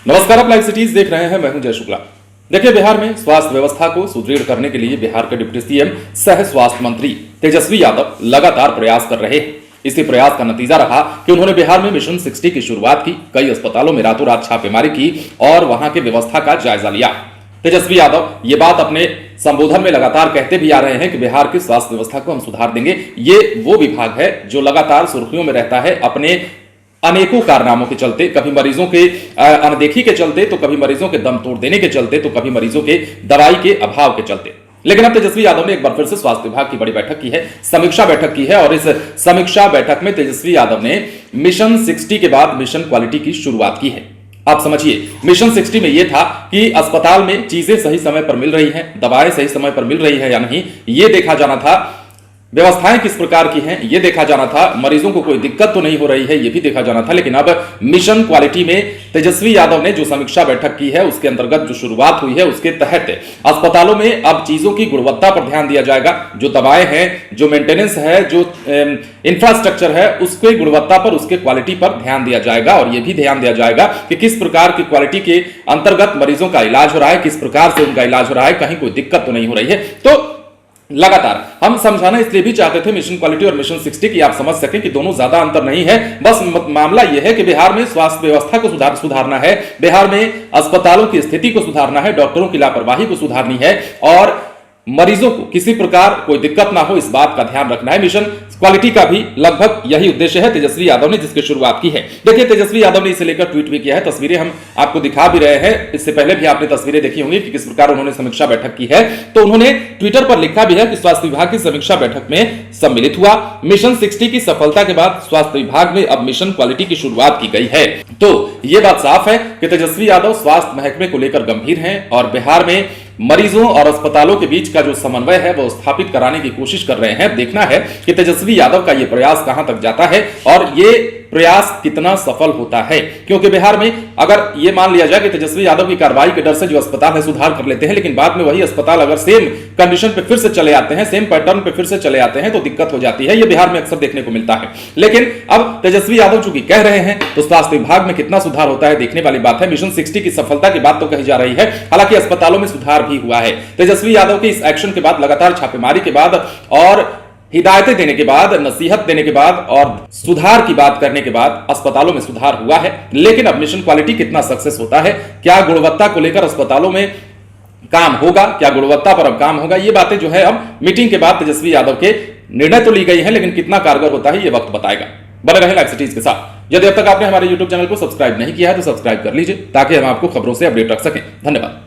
नमस्कार, आप live cities देख रहे हैं। मैं हूं जय शुक्ला। देखिए, बिहार में स्वास्थ्य व्यवस्था को सुदृढ़ करने के लिए बिहार के डिप्टी सीएम सह स्वास्थ्य मंत्री तेजस्वी यादव लगातार प्रयास कर रहे हैं। इसी प्रयास का नतीजा रहा कि उन्होंने बिहार में मिशन 60 की शुरुआत की, कई अस्पतालों में रातों रात छापेमारी की और वहां की व्यवस्था का जायजा लिया। तेजस्वी यादव ये बात अपने संबोधन में लगातार कहते भी आ रहे हैं कि बिहार की स्वास्थ्य व्यवस्था को हम सुधार देंगे। ये वो विभाग है जो लगातार सुर्खियों में रहता है अपने अनेकों कारनामों के चलते, कभी मरीजों के अनदेखी के चलते, तो कभी मरीजों के दम तोड़ देने के चलते, तो कभी मरीजों के दवाई के अभाव के चलते। लेकिन अब तेजस्वी यादव ने एक बार फिर से स्वास्थ्य विभाग की बड़ी बैठक की है, समीक्षा बैठक की है और इस समीक्षा बैठक में तेजस्वी यादव ने मिशन 60 के बाद मिशन क्वालिटी की शुरुआत की है। आप समझिए, मिशन 60 में यह था कि अस्पताल में चीजें सही समय पर मिल रही हैं, दवाएं सही समय पर मिल रही है या नहीं, यह देखा जाना था। व्यवस्थाएं किस प्रकार की हैं यह देखा जाना था। मरीजों को कोई दिक्कत तो नहीं हो रही है यह भी देखा जाना था। लेकिन अब मिशन क्वालिटी में तेजस्वी यादव ने जो समीक्षा बैठक की है उसके अंतर्गत जो शुरुआत हुई है उसके तहत अस्पतालों में अब चीजों की गुणवत्ता पर ध्यान दिया जाएगा। जो दवाएं हैं, जो मेंटेनेंस है, जो इंफ्रास्ट्रक्चर है, उसके गुणवत्ता पर, उसके क्वालिटी पर ध्यान दिया जाएगा। और यह भी ध्यान दिया जाएगा कि किस प्रकार की क्वालिटी के अंतर्गत मरीजों का इलाज हो रहा है, किस प्रकार से उनका इलाज हो रहा है, कहीं कोई दिक्कत तो नहीं हो रही है। तो लगातार हम समझाना इसलिए भी चाहते थे मिशन क्वालिटी और मिशन 60 की आप समझ सकें कि दोनों ज्यादा अंतर नहीं है। बस मामला यह है कि बिहार में स्वास्थ्य व्यवस्था को सुधारना है, बिहार में अस्पतालों की स्थिति को सुधारना है, डॉक्टरों की लापरवाही को सुधारनी है और मरीजों को किसी प्रकार कोई दिक्कत ना हो, इस बात का ध्यान रखना है। मिशन क्वालिटी का भी लगभग यही उद्देश्य है तेजस्वी यादव ने जिसकी शुरुआत की है। देखिए, तेजस्वी यादव ने इसे लेकर ट्वीट भी किया है, तस्वीरें हम आपको दिखा भी रहे हैं। इससे पहले भी आपने तस्वीरें देखी होंगी कि किस प्रकार उन्होंने समीक्षा बैठक की है। तो उन्होंने ट्विटर पर लिखा भी है कि स्वास्थ्य विभाग की समीक्षा बैठक में सम्मिलित हुआ। मिशन 60 की सफलता के बाद स्वास्थ्य विभाग में अब मिशन क्वालिटी की शुरुआत की गई है। तो यह बात साफ है कि तेजस्वी यादव स्वास्थ्य महकमे को लेकर गंभीर हैं और बिहार में मरीजों और अस्पतालों के बीच का जो समन्वय है वो स्थापित कराने की कोशिश कर रहे हैं। देखना है कि तेजस्वी यादव का यह प्रयास कहां तक जाता है और ये प्रयास कितना सफल होता है। क्योंकि बिहार में अगर ये मान लिया जाए कि तेजस्वी यादव की कार्रवाई के डर से जो अस्पताल है सुधार कर लेते हैं, लेकिन बाद में वही अस्पताल अगर सेम कंडीशन पे फिर से चले आते हैं, सेम पैटर्न पे फिर से चले आते हैं, तो दिक्कत हो जाती है। ये बिहार में अक्सर देखने को मिलता है। लेकिन अब तेजस्वी यादव चूंकि कह रहे हैं तो स्वास्थ्य विभाग में कितना सुधार होता है देखने वाली बात है। मिशन 60 की सफलता की बात तो कही जा रही है, हालांकि अस्पतालों में सुधार भी हुआ है। तेजस्वी यादव के इस एक्शन के बाद, लगातार छापेमारी के बाद और हिदायतें देने के बाद, नसीहत देने के बाद और सुधार की बात करने के बाद अस्पतालों में सुधार हुआ है। लेकिन अब मिशन क्वालिटी कितना सक्सेस होता है, क्या गुणवत्ता को लेकर अस्पतालों में काम होगा, क्या गुणवत्ता पर अब काम होगा, ये बातें जो है अब मीटिंग के बाद तेजस्वी यादव के निर्णय तो ली गई है, लेकिन कितना कारगर होता है ये वक्त बताएगा। बने रहे लाइव सिटीज के साथ। यदि अब तक आपने हमारे यूट्यूब चैनल को सब्सक्राइब नहीं किया है तो सब्सक्राइब कर लीजिए ताकि हम आपको खबरों से अपडेट रख सकें। धन्यवाद।